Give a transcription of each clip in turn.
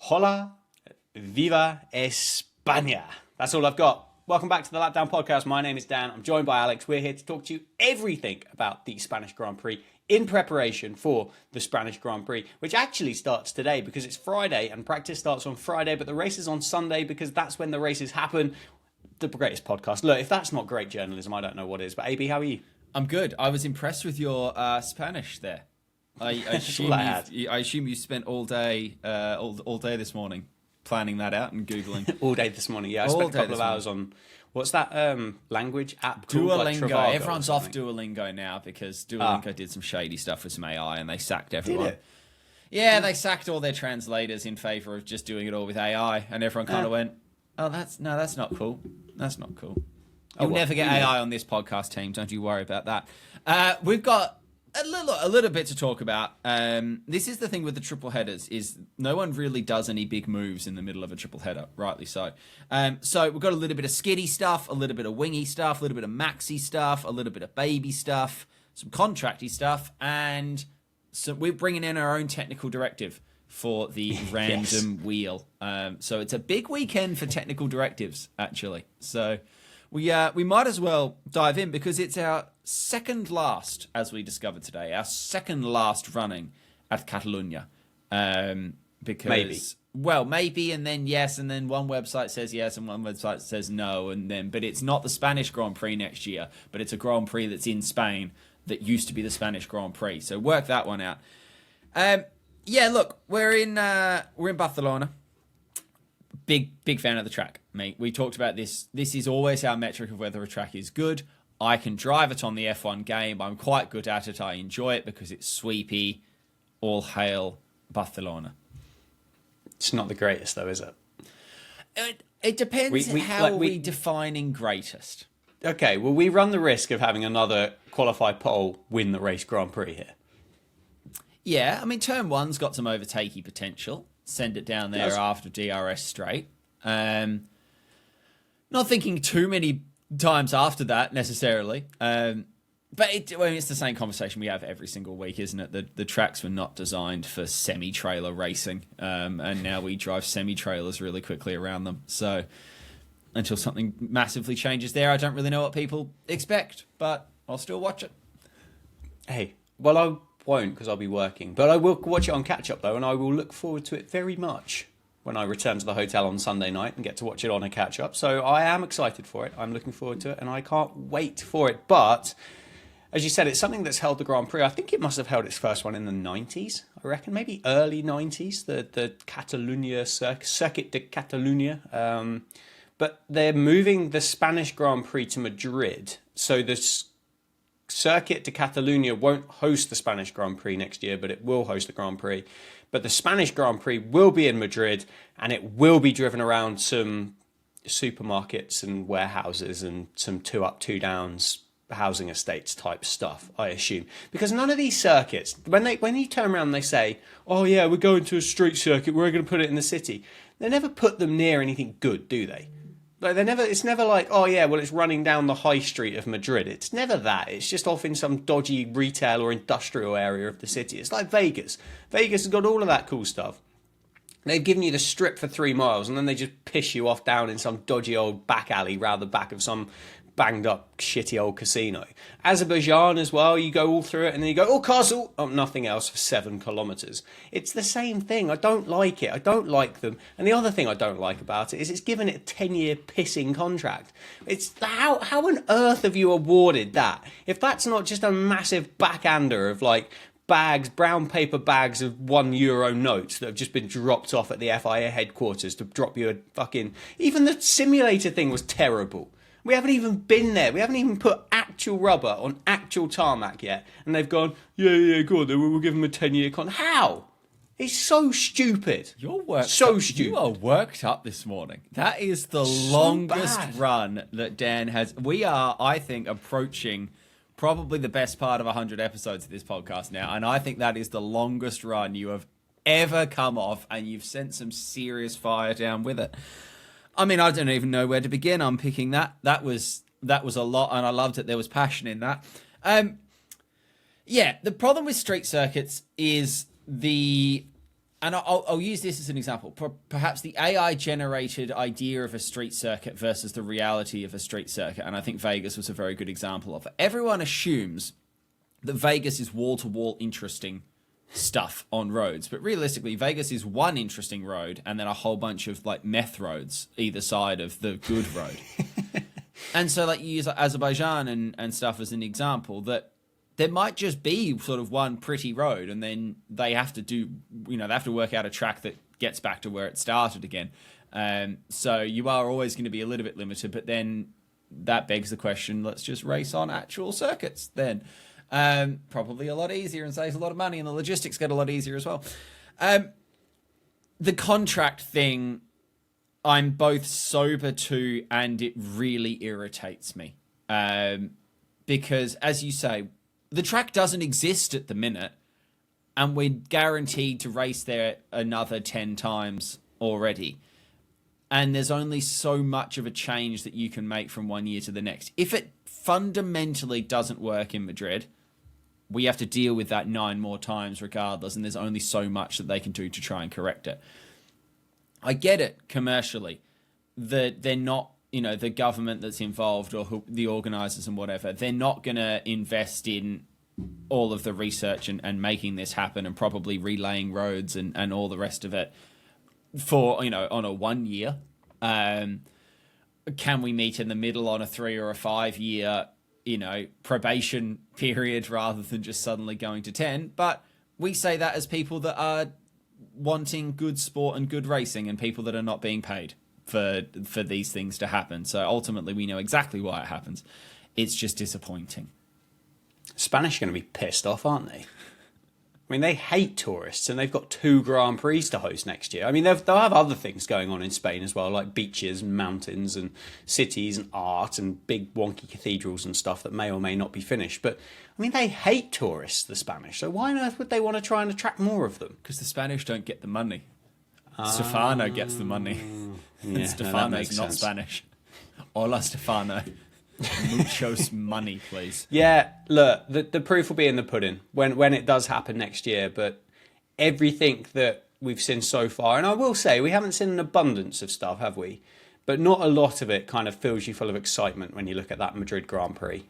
Hola, viva España. That's all I've got. Welcome back to the Lapdown Podcast. My name is Dan. I'm joined by Alex. We're here to talk to you everything about the Spanish Grand Prix in preparation for the Spanish Grand Prix, which actually starts today because it's Friday and practice starts on Friday, but the race is on Sunday because that's when the races happen. The greatest podcast. Look, if that's not great journalism, I don't know what is. But AB, how are you? I'm good. I was impressed with your Spanish there. I assume you spent all day this morning planning that out and Googling. All day this morning, yeah. I spent a couple of hours on, what's that language app called? Duolingo. Like Everyone's off Duolingo now because Duolingo did some shady stuff with some AI and they sacked everyone. Did it? Yeah, they sacked all their translators in favour of just doing it all with AI, and everyone kind of went, "Oh, that's not cool. That's not cool." You'll never get AI on this podcast, team. Don't you worry about that. We've got a little bit to talk about. This is the thing with the triple headers, is no one really does any big moves in the middle of a triple header, rightly so. So we've got a little bit of skiddy stuff, a little bit of wingy stuff, a little bit of maxi stuff, a little bit of baby stuff, some contracty stuff, and so we're bringing in our own technical directive for the random wheel. So it's a big weekend for technical directives, actually. So we might as well dive in because it's our second last, as we discovered today, our second last running at Catalunya. Because maybe, and then yes, and then one website says yes, and one website says no, but it's not the Spanish Grand Prix next year, but it's a Grand Prix that's in Spain that used to be the Spanish Grand Prix. So work that one out. Yeah, look, we're in Barcelona. Big fan of the track, mate. We talked about this. This is always our metric of whether a track is good. I can drive it on the F1 game. I'm quite good at it. I enjoy it because it's sweepy. All hail Barcelona. It's not the greatest, though, is it? It depends how we defining greatest. Okay, well, we run the risk of having another qualified pole win the race Grand Prix here. Yeah, I mean, turn one's got some overtakey potential. Send it down there after DRS straight. Not thinking too many times after that necessarily. But it's the same conversation we have every single week, isn't it? The tracks were not designed for semi-trailer racing, and now we drive semi-trailers really quickly around them. So until something massively changes there, I don't really know what people expect, but I'll still watch it. Hey, well, I won't because I'll be working, but I will watch it on catch up though, and I will look forward to it very much when I return to the hotel on Sunday night and get to watch it on a catch up. So I am excited for it. I'm looking forward to it, and I can't wait for it. But as you said, it's something that's held the Grand Prix. I think it must have held its first one in the 90s. I reckon maybe early 90s. The Catalunya Circuit de Catalunya. But they're moving the Spanish Grand Prix to Madrid, so this Circuit de Catalunya won't host the Spanish Grand Prix next year, but it will host the Grand Prix. But the Spanish Grand Prix will be in Madrid, and it will be driven around some supermarkets and warehouses and some 2 up, 2 downs housing estates type stuff, I assume. Because none of these circuits, when you turn around and they say, oh yeah, we're going to a street circuit, we're going to put it in the city, they never put them near anything good, do they? Like it's never like, oh yeah, well it's running down the high street of Madrid. It's never that. It's just off in some dodgy retail or industrial area of the city. It's like Vegas. Vegas has got all of that cool stuff. They've given you the strip for 3 miles and then they just piss you off down in some dodgy old back alley round the back of some banged up shitty old casino. Azerbaijan as well, you go all through it and then you go, oh castle, oh nothing else for 7 kilometres. It's the same thing. I don't like it. I don't like them. And the other thing I don't like about it is it's given it a 10-year pissing contract. It's how on earth have you awarded that? If that's not just a massive backhander of like brown paper bags of €1 notes that have just been dropped off at the FIA headquarters to drop you a fucking... Even the simulator thing was terrible. We haven't even been there. We haven't even put actual rubber on actual tarmac yet. And they've gone, yeah, go on, then we'll give them a 10-year con. How? It's so stupid. Stupid. You are worked up this morning. That is the longest run that Dan has. We are, I think, approaching probably the best part of 100 episodes of this podcast now. And I think that is the longest run you have ever come off. And you've sent some serious fire down with it. I mean, I don't even know where to begin unpicking that. That was a lot, and I loved it. There was passion in that. Yeah, the problem with street circuits is the And I'll use this as an example. Perhaps the AI-generated idea of a street circuit versus the reality of a street circuit. And I think Vegas was a very good example of it. Everyone assumes that Vegas is wall-to-wall interesting stuff on roads. But realistically, Vegas is one interesting road and then a whole bunch of like meth roads either side of the good road. And so like you use Azerbaijan and stuff as an example, that there might just be sort of one pretty road, and then they have to do, they have to work out a track that gets back to where it started again. So you are always going to be a little bit limited, but then that begs the question, let's just race on actual circuits then. Probably a lot easier and saves a lot of money, and the logistics get a lot easier as well. The contract thing, I'm both sober to, and it really irritates me. Because, as you say, the track doesn't exist at the minute, and we're guaranteed to race there another 10 times already. And there's only so much of a change that you can make from one year to the next. If it fundamentally doesn't work in Madrid, we have to deal with that 9 more times regardless, and there's only so much that they can do to try and correct it. I get it commercially, that they're not, the government that's involved or the organisers and whatever, they're not going to invest in all of the research and making this happen and probably relaying roads and all the rest of it for, on a 1 year. Can we meet in the middle on a 3 or a 5 year, probation period rather than just suddenly going to 10? But we say that as people that are wanting good sport and good racing and people that are not being paid for these things to happen. So ultimately we know exactly why it happens. It's just disappointing. Spanish are going to be pissed off, aren't they? I mean, they hate tourists, and they've got 2 Grand Prix to host next year. I mean, they'll have other things going on in Spain as well, like beaches and mountains and cities and art and big wonky cathedrals and stuff that may or may not be finished. But, I mean, they hate tourists, the Spanish. So why on earth would they want to try and attract more of them? Because the Spanish don't get the money. Stefano gets the money. Yeah, Stefano's not sense. Spanish. Hola, Stefano. Muchos money, please. Yeah, look, the proof will be in the pudding when it does happen next year. But everything that we've seen so far, and I will say we haven't seen an abundance of stuff, have we? But not a lot of it kind of fills you full of excitement when you look at that Madrid Grand Prix,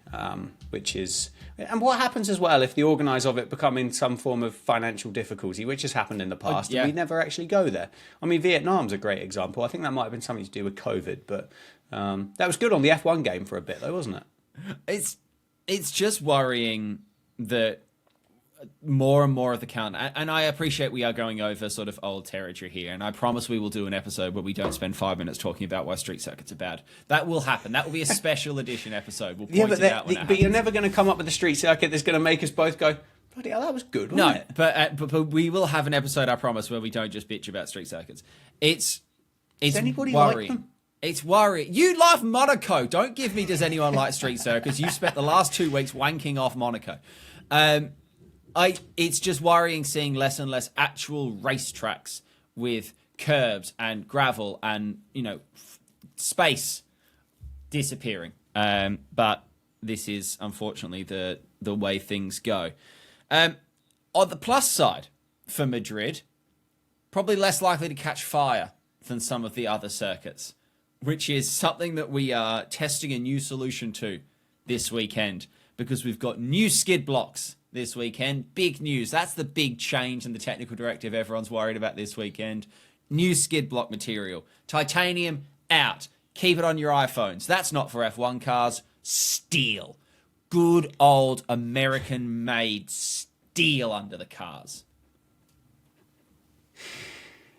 which is... And what happens as well if the organiser of it become in some form of financial difficulty, which has happened in the past, and we never actually go there. I mean, Vietnam's a great example. I think that might have been something to do with COVID, but that was good on the F1 game for a bit, though, wasn't it? It's just worrying that more and more of the count, and I appreciate we are going over sort of old territory here, and I promise we will do an episode where we don't spend 5 minutes talking about why street circuits are bad. That will happen. That will be a special edition episode. We'll point it out when it happens. But you're never going to come up with a street circuit that's going to make us both go, bloody hell, that was good, wasn't it? But we will have an episode, I promise, where we don't just bitch about street circuits. It's Does anybody worrying. like them? It's worrying. You love Monaco. Don't give me does anyone like street circuits. You spent the last 2 weeks wanking off Monaco. It's just worrying seeing less and less actual racetracks with curbs and gravel and, space disappearing. But this is, unfortunately, the way things go. On the plus side for Madrid, probably less likely to catch fire than some of the other circuits, which is something that we are testing a new solution to this weekend, because we've got new skid blocks this weekend. Big news. That's the big change in the technical directive everyone's worried about this weekend. New skid block material. Titanium out. Keep it on your iPhones. That's not for F1 cars. Steel. Good old American-made steel under the cars.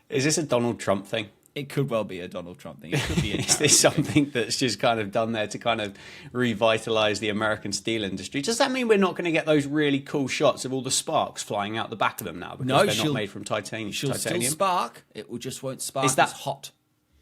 Is this a Donald Trump thing? It could well be a Donald Trump thing. It could be a Is this something that's just kind of done there to kind of revitalise the American steel industry? Does that mean we're not going to get those really cool shots of all the sparks flying out the back of them now? Because they're not made from titanium. She'll still spark. It just won't spark as hot.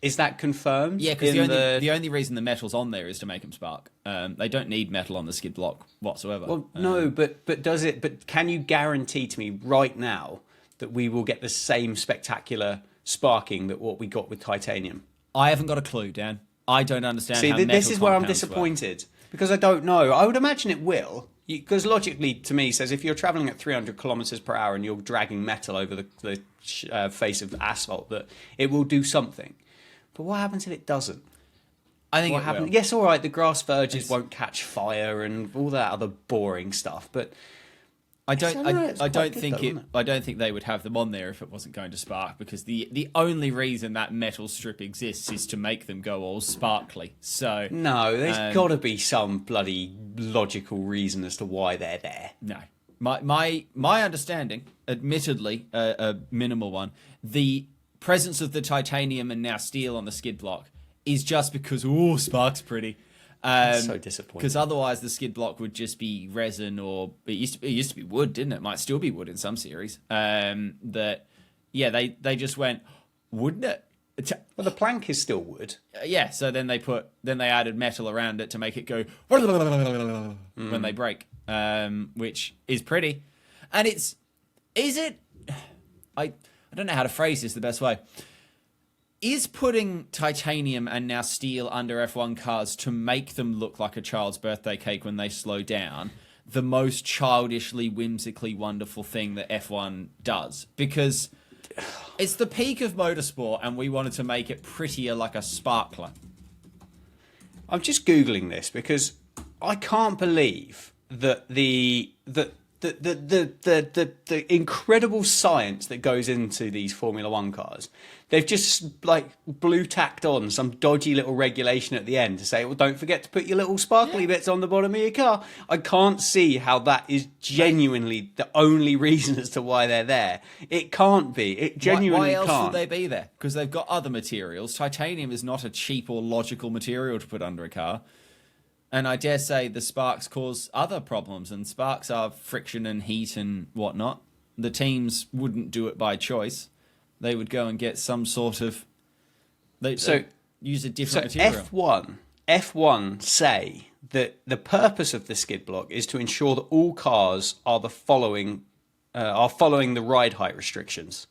Is that confirmed? Yeah, because the only reason the metal's on there is to make them spark. They don't need metal on the skid block whatsoever. Well, no, but does it? But can you guarantee to me right now that we will get the same spectacular sparking that what we got with titanium? I haven't got a clue, Dan. I don't understand. See, how this is where I'm disappointed because I don't know. I would imagine it will, Because logically, to me, says if you're traveling at 300 kilometers per hour and you're dragging metal over the face of asphalt, that it will do something. But what happens if it doesn't? I think What it happens? will. Yes, all right, the grass verges won't catch fire and all that other boring stuff, but I don't know, it's don't quite good think though, isn't it? I don't think they would have them on there if it wasn't going to spark, because the only reason that metal strip exists is to make them go all sparkly. So no, there's got to be some bloody logical reason as to why they're there. no. My understanding, admittedly a minimal one, the presence of the titanium and now steel on the skid block is just because spark's pretty. So disappointing. Because otherwise the skid block would just be resin, or it used to be wood, didn't it? Might still be wood in some series. They just went, wouldn't it? Well, the plank is still wood. Yeah. So then they added metal around it to make it go when they break, which is pretty. And is it? I don't know how to phrase this the best way. Is putting titanium and now steel under F1 cars to make them look like a child's birthday cake when they slow down the most childishly, whimsically wonderful thing that F1 does? Because it's the peak of motorsport and we wanted to make it prettier like a sparkler. I'm just Googling this because I can't believe that the incredible science that goes into these Formula One cars. They've just like blue tacked on some dodgy little regulation at the end to say, well, don't forget to put your little sparkly bits on the bottom of your car. I can't see how that is genuinely the only reason as to why they're there. It can't be. It genuinely can't. Why else can't. would they be there? Because they've got other materials. Titanium is not a cheap or logical material to put under a car. And I dare say the sparks cause other problems, and sparks are friction and heat and whatnot. The teams wouldn't do it by choice. They would go and get some sort of... use a different material. F1 say that the purpose of the skid block is to ensure that all cars are following the ride height restrictions.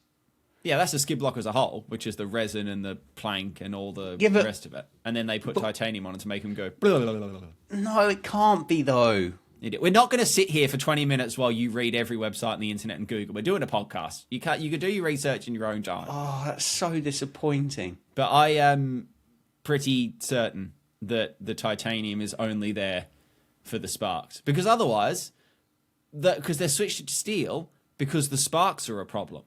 Yeah, that's the skid block as a whole, which is the resin and the plank and all the rest of it. And then they put titanium on it to make them go... Blah, blah, blah, blah. No, it can't be, though. We're not going to sit here for 20 minutes while you read every website on the internet and Google. We're doing a podcast. You could do your research in your own time. Oh, that's so disappointing. But I am pretty certain that the titanium is only there for the sparks. Because otherwise, because they're switched to steel, because the sparks are a problem.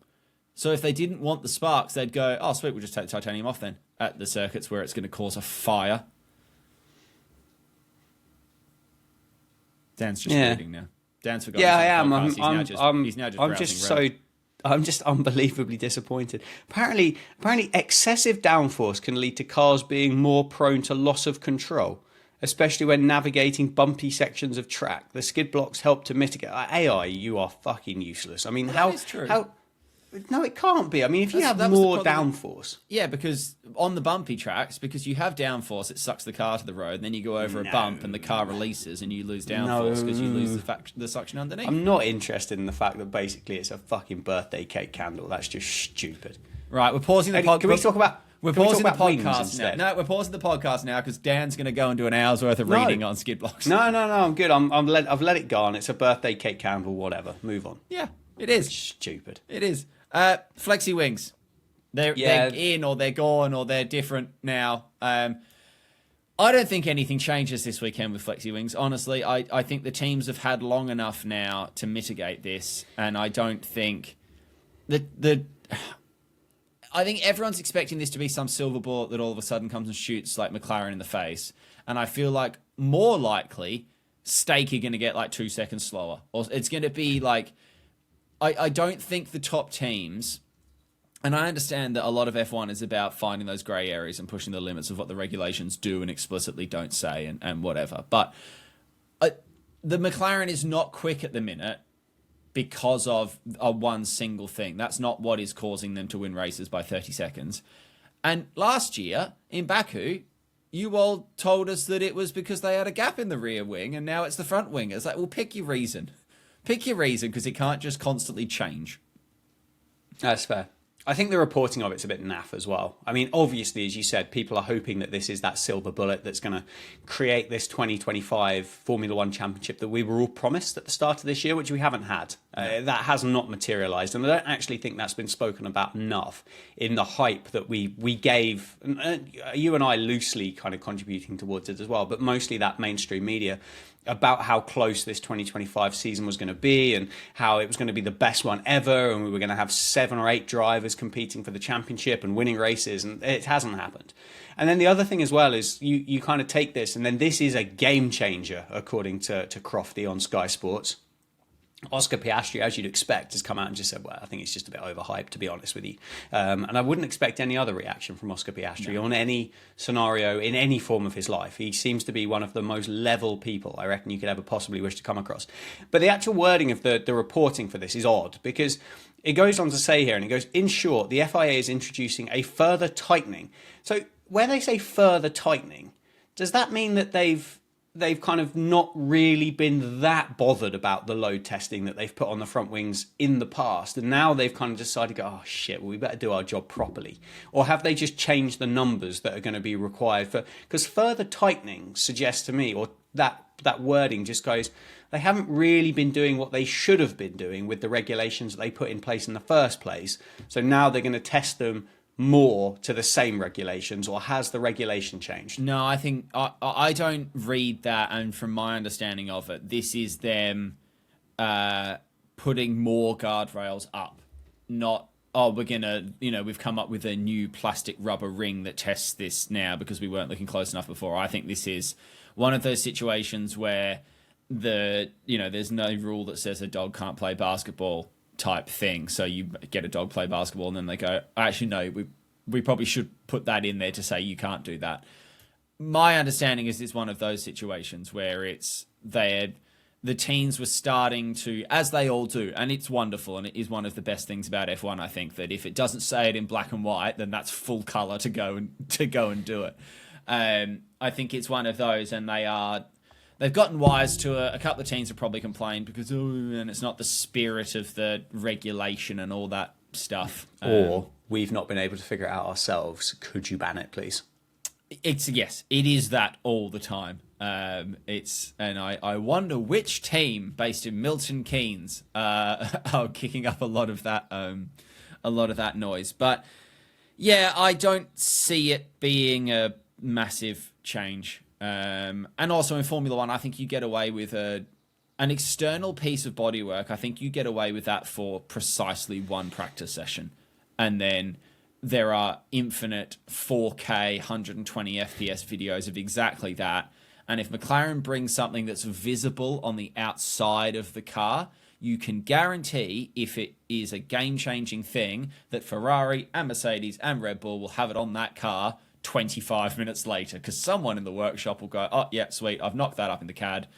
So if they didn't want the sparks, they'd go, oh, sweet, we'll just take the titanium off then at the circuits where it's going to cause a fire. Dan's just reading now. Dan's forgotten. Yeah, I am. I'm just unbelievably disappointed. Apparently, excessive downforce can lead to cars being more prone to loss of control, especially when navigating bumpy sections of track. The skid blocks help to mitigate. AI, you are fucking useless. I mean, that is true. No, it can't be. I mean, if you have more downforce. Yeah, because on the bumpy tracks, because you have downforce, it sucks the car to the road, and then you go over a bump and the car releases and you lose downforce because you lose the suction underneath. I'm not interested in the fact that basically it's a fucking birthday cake candle. That's just stupid. Right, we're pausing the podcast. Can we talk about... We're pausing the podcast now. No, we're pausing the podcast now because Dan's going to go and do an hour's worth of reading on skid blocks. No, I'm good. I've let it go on. It's a birthday cake candle, whatever. Move on. Yeah, it is. It's stupid. It is. Flexi wings. They're in, or they're gone, or they're different now. I don't think anything changes this weekend with flexi wings. Honestly, I think the teams have had long enough now to mitigate this, and I don't think I think everyone's expecting this to be some silver bullet that all of a sudden comes and shoots like McLaren in the face, and I feel like more likely Stake are going to get like 2 seconds slower, or it's going to be like. I don't think the top teams, and I understand that a lot of F1 is about finding those grey areas and pushing the limits of what the regulations do and explicitly don't say and whatever. But the McLaren is not quick at the minute because of one single thing. That's not what is causing them to win races by 30 seconds. And last year in Baku, you all told us that it was because they had a gap in the rear wing and now it's the front wing. It's like, well, pick your reason. Pick your reason, because it can't just constantly change. That's fair. I think the reporting of it's a bit naff as well. I mean, obviously, as you said, people are hoping that this is that silver bullet that's going to create this 2025 Formula One championship that we were all promised at the start of this year, which we haven't had. That has not materialised. And I don't actually think that's been spoken about enough in the hype that we gave, you and I loosely kind of contributing towards it as well, but mostly that mainstream media, about how close this 2025 season was going to be and how it was going to be the best one ever, and we were going to have 7 or 8 drivers competing for the championship and winning races, and it hasn't happened. And then the other thing as well is you kind of take this, and then this is a game changer, according to Crofty on Sky Sports. Oscar Piastri, as you'd expect, has come out and just said, well, I think it's just a bit overhyped, to be honest with you. And I wouldn't expect any other reaction from Oscar Piastri on any scenario in any form of his life. He seems to be one of the most level people I reckon you could ever possibly wish to come across. But the actual wording of the reporting for this is odd, because it goes on to say here, and it goes, in short, the FIA is introducing a further tightening. So where they say further tightening, does that mean that they've kind of not really been that bothered about the load testing that they've put on the front wings in the past, and now they've kind of decided to go, oh shit, well, we better do our job properly? Or have they just changed the numbers that are going to be required for? Because further tightening suggests to me, or that wording just goes, they haven't really been doing what they should have been doing with the regulations that they put in place in the first place. So now they're going to test them more to the same regulations, or has the regulation changed? No, I think I don't read that, and from my understanding of it, this is them putting more guardrails up, not, oh, we're gonna, we've come up with a new plastic rubber ring that tests this now because we weren't looking close enough before. I think this is one of those situations where there's no rule that says a dog can't play basketball type thing. So you get a dog play basketball, and then they go, actually, no, we probably should put that in there to say you can't do that. My understanding is it's one of those situations where the teams were starting to, as they all do, and it's wonderful, and it is one of the best things about F1, I think, that if it doesn't say it in black and white, then that's full colour to go and do it. I think it's one of those, and they've gotten wise to a couple of teams have probably complained because, and it's not the spirit of the regulation and all that stuff. Or we've not been able to figure it out ourselves. Could you ban it, please? Yes, it is that all the time. And I wonder which team based in Milton Keynes are kicking up a lot of that noise. But yeah, I don't see it being a massive change. And also in Formula One, I think you get away with an external piece of bodywork. I think you get away with that for precisely one practice session. And then there are infinite 4K, 120 FPS videos of exactly that. And if McLaren brings something that's visible on the outside of the car, you can guarantee, if it is a game-changing thing, that Ferrari and Mercedes and Red Bull will have it on that car 25 minutes later, because someone in the workshop will go, oh, yeah, sweet, I've knocked that up in the CAD.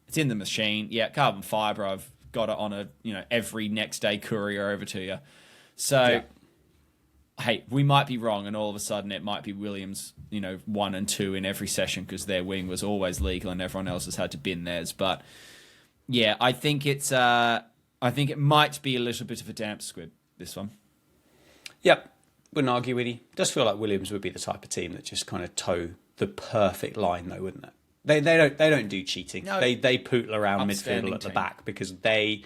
It's in the machine. Yeah, carbon fiber, I've got it on every next day courier over to you. So, hey, we might be wrong, and all of a sudden it might be Williams, 1 and 2 in every session because their wing was always legal and everyone else has had to bin theirs. But yeah, I think it might be a little bit of a damp squib, this one. Yep. Wouldn't argue with you. It does feel like Williams would be the type of team that just kind of toe the perfect line, though, wouldn't it? They don't do cheating. No, they pootle around midfield at the back because they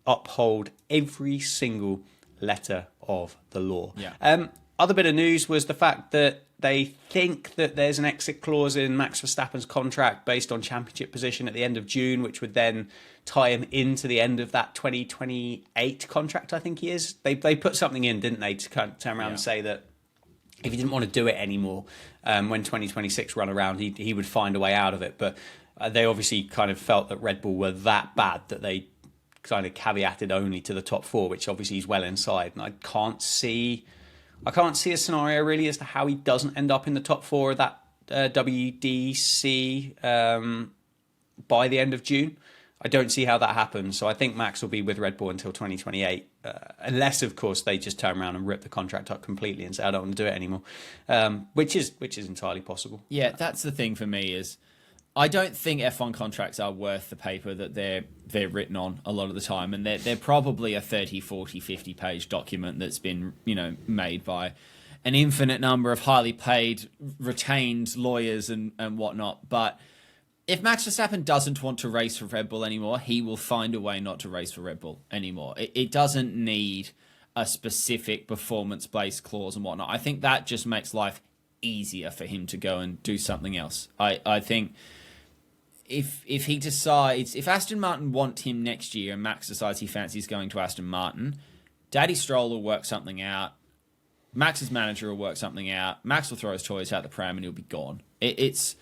uphold every single letter of the law. Yeah. Other bit of news was the fact that they think that there's an exit clause in Max Verstappen's contract based on championship position at the end of June, which would then tie him into the end of that 2028 contract, I think he is. They put something in, didn't they, to kind of turn around and say that if he didn't want to do it anymore, when 2026 run around, he would find a way out of it. But they obviously kind of felt that Red Bull were that bad that they kind of caveated only to the top 4, which obviously he's well inside. And I can't see a scenario really as to how he doesn't end up in the top 4 of that WDC by the end of June. I don't see how that happens. So I think Max will be with Red Bull until 2028, unless, of course, they just turn around and rip the contract up completely and say, I don't want to do it anymore, which is entirely possible. Yeah, that's the thing for me is I don't think F1 contracts are worth the paper that they're written on a lot of the time, and they're probably a 30, 40, 50 page document that's been, made by an infinite number of highly paid, retained lawyers and whatnot. But if Max Verstappen doesn't want to race for Red Bull anymore, he will find a way not to race for Red Bull anymore. It doesn't need a specific performance-based clause and whatnot. I think that just makes life easier for him to go and do something else. I think if he decides, if Aston Martin want him next year and Max decides he fancies going to Aston Martin, Daddy Stroll will work something out. Max's manager will work something out. Max will throw his toys out the pram and he'll be gone. It's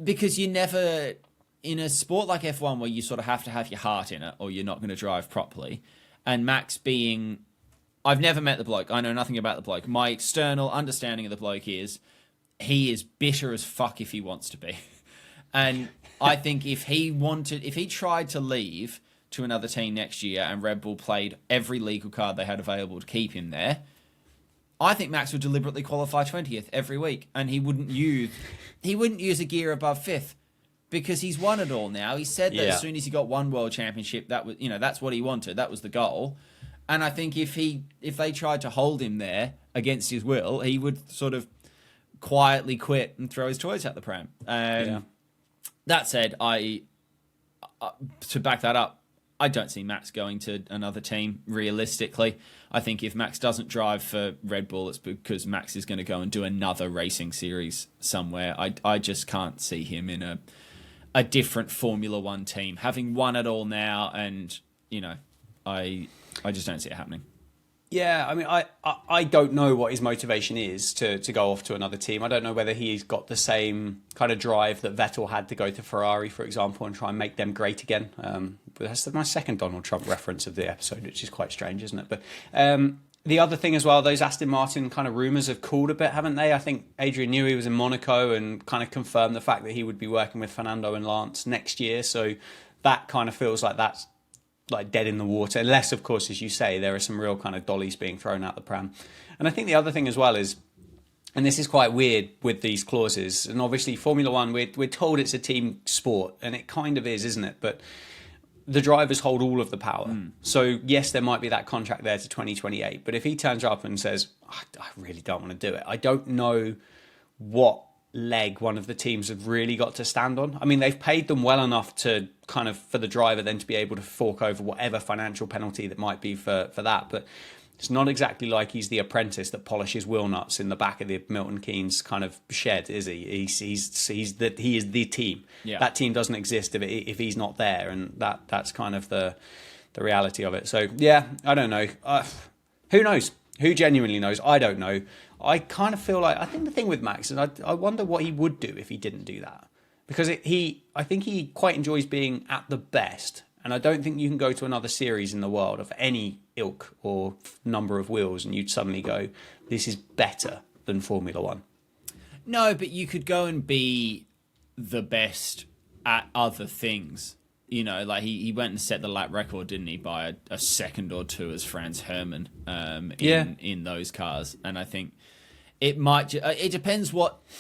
because you never, in a sport like F1 where you sort of have to have your heart in it or you're not going to drive properly, and Max being, I've never met the bloke. I know nothing about the bloke. My external understanding of the bloke is he is bitter as fuck if he wants to be. And I think if he tried to leave to another team next year and Red Bull played every legal card they had available to keep him there, I think Max would deliberately qualify 20th every week, and he wouldn't use a gear above 5th because he's won it all now. He said that as soon as he got one world championship, that was, that's what he wanted. That was the goal. And I think if they tried to hold him there against his will, he would sort of quietly quit and throw his toys out the pram. That said, to back that up, I don't see Max going to another team realistically. I think if Max doesn't drive for Red Bull, it's because Max is going to go and do another racing series somewhere. I just can't see him in a different Formula One team, having won it all now, and I just don't see it happening. Yeah, I mean, I don't know what his motivation is to go off to another team. I don't know whether he's got the same kind of drive that Vettel had to go to Ferrari, for example, and try and make them great again. But that's my second Donald Trump reference of the episode, which is quite strange, isn't it? But the other thing as well, those Aston Martin kind of rumours have cooled a bit, haven't they? I think Adrian Newey was in Monaco and kind of confirmed the fact that he would be working with Fernando and Lance next year. So that kind of feels like that's like dead in the water, unless, of course, as you say, there are some real kind of dollies being thrown out the pram. And I think the other thing as well is, and this is quite weird with these clauses, and obviously Formula One, we're told it's a team sport, and it kind of is, isn't it? But the drivers hold all of the power. So yes, there might be that contract there to 2028, but if he turns up and says, I really don't want to do it, I don't know what leg one of the teams have really got to stand on. I mean, they've paid them well enough to kind of, for the driver then to be able to fork over whatever financial penalty that might be for that. But it's not exactly like he's the apprentice that polishes wheel nuts in the back of the Milton Keynes kind of shed, is he? He is the team. Yeah. That team doesn't exist if he's not there, and that's kind of the reality of it. So yeah, I don't know. Who knows? Who genuinely knows? I don't know. I kind of feel like, I think the thing with Max, and I wonder what he would do if he didn't do that. Because I think he quite enjoys being at the best. And I don't think you can go to another series in the world of any ilk or number of wheels and you'd suddenly go, this is better than Formula One. No, but you could go and be the best at other things. Like he went and set the lap record, didn't he, by a second or two as Franz Herrmann in those cars. And I think it might, it depends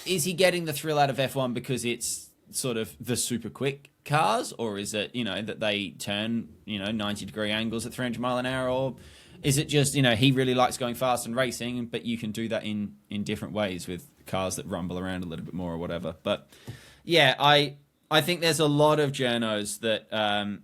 is he getting the thrill out of F1 because it's sort of the super quick cars, or is it, that they turn, 90-degree angles at 300 mile an hour, or is it just, he really likes going fast and racing, but you can do that in different ways with cars that rumble around a little bit more or whatever. But yeah, I think there's a lot of journos that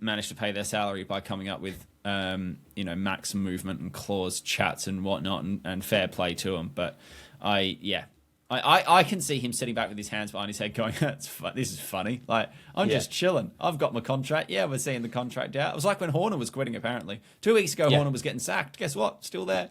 manage to pay their salary by coming up with, max movement and clause chats and whatnot, and fair play to them. But I can see him sitting back with his hands behind his head going, this is funny. Like, I'm just chilling. I've got my contract. Yeah, we're seeing the contract out. It was like when Horner was quitting, apparently. 2 weeks ago, Horner was getting sacked. Guess what? Still there.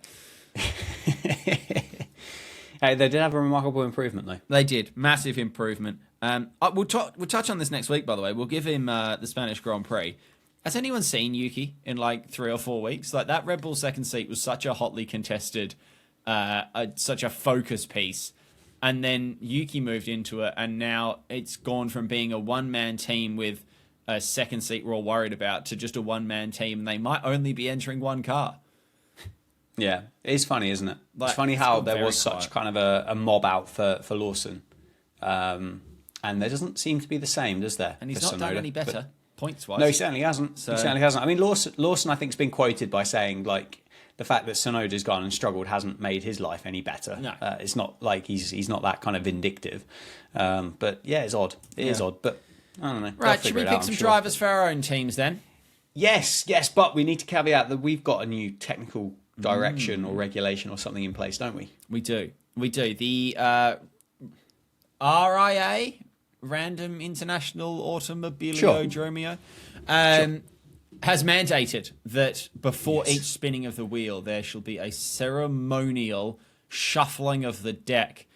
Hey, they did have a remarkable improvement, though. They did. Massive improvement. We'll touch on this next week, by the way. We'll give him the Spanish Grand Prix. Has anyone seen Yuki in like 3 or 4 weeks? Like, that Red Bull second seat was such a hotly contested, such a focus piece. And then Yuki moved into it, and now it's gone from being a one-man team with a second seat we're all worried about to just a one-man team, and they might only be entering one car. Yeah, it is funny, isn't it? Like, it's funny how there was such kind of a mob out for Lawson. And there doesn't seem to be the same, does there? And he's for not done Tsunoda? any better, points-wise. No, he certainly hasn't. So- He certainly hasn't. I mean, Lawson, I think, has been quoted by saying, like, the fact that Tsunoda's gone and struggled hasn't made his life any better. No. It's not like he's not that kind of vindictive. But, yeah, it's odd. It is odd, but I don't know. They'll Right, should figure we it pick out, some I'm sure. drivers for our own teams then? Yes, but we need to caveat that we've got a new technical direction or regulation or something in place, don't we? We do. The RIA, Random International Automobilio Dromio, has mandated that before each spinning of the wheel, there shall be a ceremonial shuffling of the deck.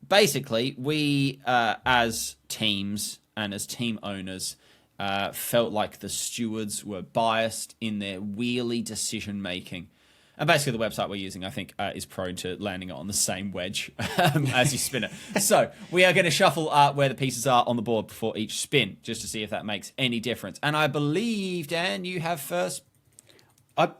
Basically, we, as teams and as team owners, felt like the stewards were biased in their wheelie decision-making. And basically, the website we're using, I think, is prone to landing it on the same wedge as you spin it. So we are going to shuffle where the pieces are on the board before each spin, just to see if that makes any difference. And I believe, Dan, you have first.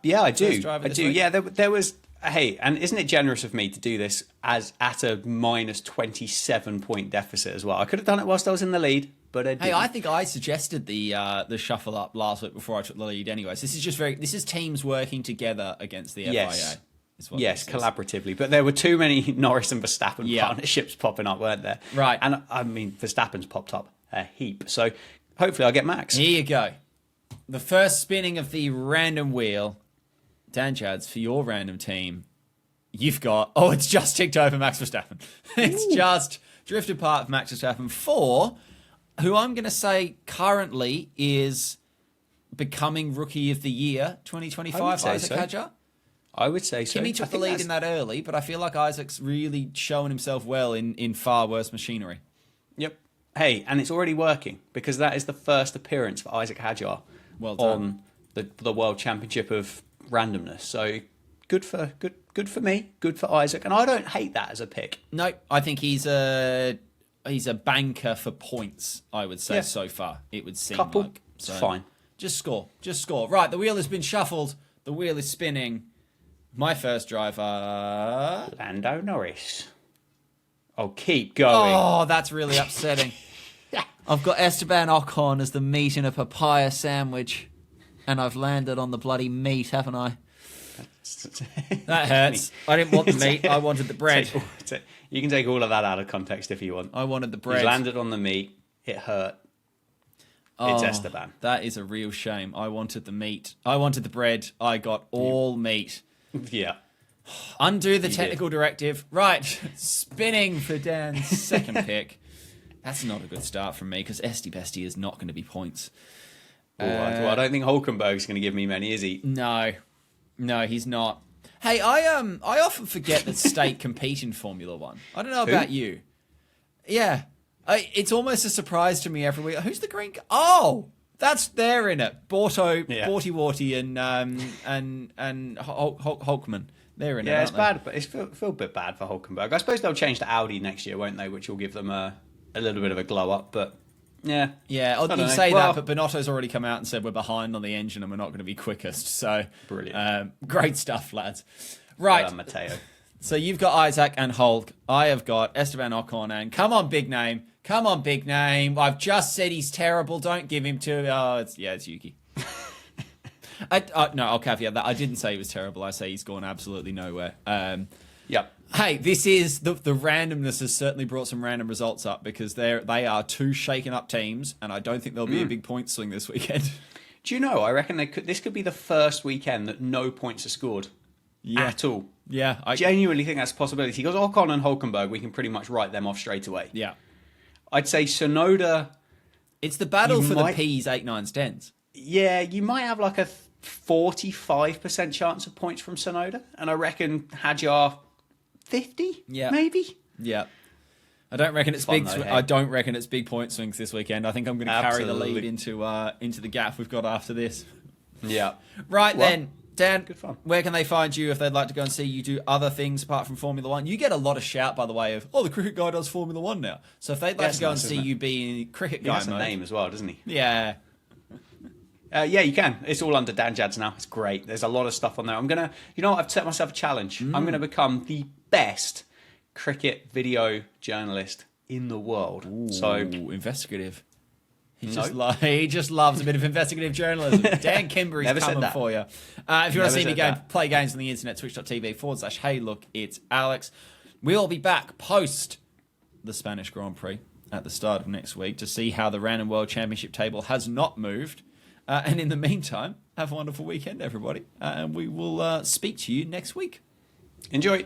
Yeah, I do. driver I this do. week? Yeah, there was. Hey, and isn't it generous of me to do this as at a minus 27 point deficit as well? I could have done it whilst I was in the lead, but I didn't. Hey, I think I suggested the shuffle up last week before I took the lead. Anyways, this is teams working together against the Yes. FIA. is what Yes, this is. collaboratively. But there were too many Norris and Verstappen partnerships popping up, weren't there? Right. And I mean, Verstappen's popped up a heap. So hopefully I'll get Max. Here you go. The first spinning of the random wheel. Dan Jads, for your random team, you've got... Oh, it's just ticked over Max Verstappen. It's just drifted past Max Verstappen for who I'm going to say currently is becoming Rookie of the Year 2025, Isaac Hadjar. I would say so. Kimi took the lead in that early, but I feel like Isaac's really shown himself well in far worse machinery. Yep. Hey, and it's already working because that is the first appearance for Isaac Hadjar on the World Championship of Randomness. So good for me, good for Isaac, and I don't hate that as a pick. No, I think he's a banker for points. I would say so far. It would seem like so fine. Just score. Right, the wheel has been shuffled. The wheel is spinning. My first driver, Lando Norris. Oh, keep going. Oh, that's really upsetting. I've got Esteban Ocon as the meat in a papaya sandwich, and I've landed on the bloody meat, haven't I? That hurts. I didn't want the meat. I wanted the bread. You can take all of that out of context if you want. I wanted the bread. He's landed on the meat. It hurt. It's Esteban. That is a real shame. I wanted the meat. I wanted the bread. I got all meat. Yeah. Undo the technical directive. Right. Spinning for Dan's second pick. That's not a good start from me because Esty Bestie is not going to be points. Well, I don't think Hulkenberg's going to give me many, is he? No, he's not. Hey, I often forget that State compete in Formula One. I don't know about you. Yeah. It's almost a surprise to me every week. Who's the green guy? Oh, they're in it. Borty Warty and Hulkman. They're in it. Yeah, it's bad, but it's feel a bit bad for Hulkenberg. I suppose they'll change to Audi next year, won't they? Which will give them a little bit of a glow up. But yeah, you say that, but Binotto's already come out and said we're behind on the engine and we're not going to be quickest. So brilliant, great stuff, lads. Right, Matteo. So you've got Isaac and Hulk. I have got Esteban Ocon and come on, big name. I've just said he's terrible. Don't give him to. It's Yuki. No, I'll caveat that. I didn't say he was terrible. I say he's gone absolutely nowhere. Yep. Hey, this is the randomness has certainly brought some random results up because they are two shaken up teams, and I don't think there'll be a big point swing this weekend. Do you know? I reckon this could be the first weekend that no points are scored at all. Yeah, I genuinely think that's a possibility. Because Ocon and Hulkenberg, we can pretty much write them off straight away. Yeah, I'd say Tsunoda. It's the battle for the P's, 8, 9s, 10s. Yeah, you might have like a 45% chance of points from Tsunoda, and I reckon Hadjar 50, maybe. Yeah, I don't reckon it's big. I don't reckon it's big point swings this weekend. I think I'm going to carry the lead into the gap we've got after this. Yeah. Right then, Dan. Good fun. Where can they find you if they'd like to go and see you do other things apart from Formula One? You get a lot of shout, by the way, of the cricket guy does Formula One now. So if they'd like to go and see you be in cricket guy mode, he has a name as well, doesn't he? Yeah. Yeah, you can. It's all under Dan Jads now. It's great. There's a lot of stuff on there. I've set myself a challenge. I'm going to become the best cricket video journalist in the world. Ooh, So investigative. He No. just loves a bit of investigative journalism. Dan Kimberly's Never said coming that. for you. If you want to see me said play games on the internet, twitch.tv/hey look, it's Alex. We'll be back post the Spanish Grand Prix at the start of next week to see how the Random World Championship table has not moved. And in the meantime, have a wonderful weekend, everybody. And we will speak to you next week. Enjoy.